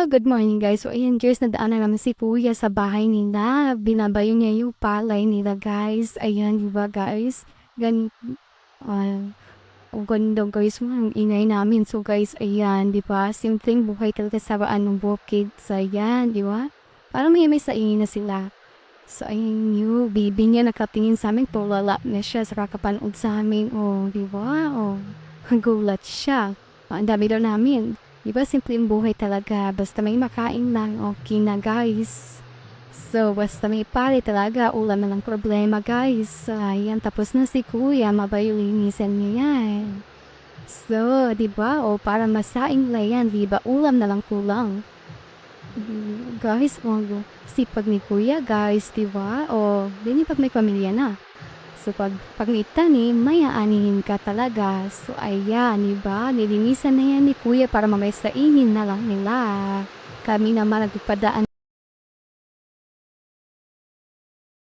Good morning guys. So ayan guys, nadaanan namin si kuya sa bahay nila. Binabayo niya yung palay nila guys. Ayan, diba guys? Ah, ang ganda guys, ang ingay namin. So guys, ayan, diba? Simpleng buhay talaga sa ng bukid. So ayan, diba? Parang may sa ingin na sila. So ayun yung baby niya nakatingin sa amin. Tulala na siya sa kakapanood sa amin. Oh, diba? Oh, gulat siya. Ang dami daw namin. Diba, simpleng buhay talaga. Basta may makain lang, okay na guys. So, basta may pari talaga, ulam na lang problema guys. So, ayan, tapos na si kuya, mabayulinisan niya yan. So, diba, o para masaing lang yan, diba, ulam na lang kulang. Guys, sipag ni kuya guys, diba? O, din pag may pamilya na. So, pag may tanim, may aanihin ka talaga. So, ayan, diba? Nilinisan na yan ni kuya para mamaya sa inin na lang nila. Kami naman nagpadaan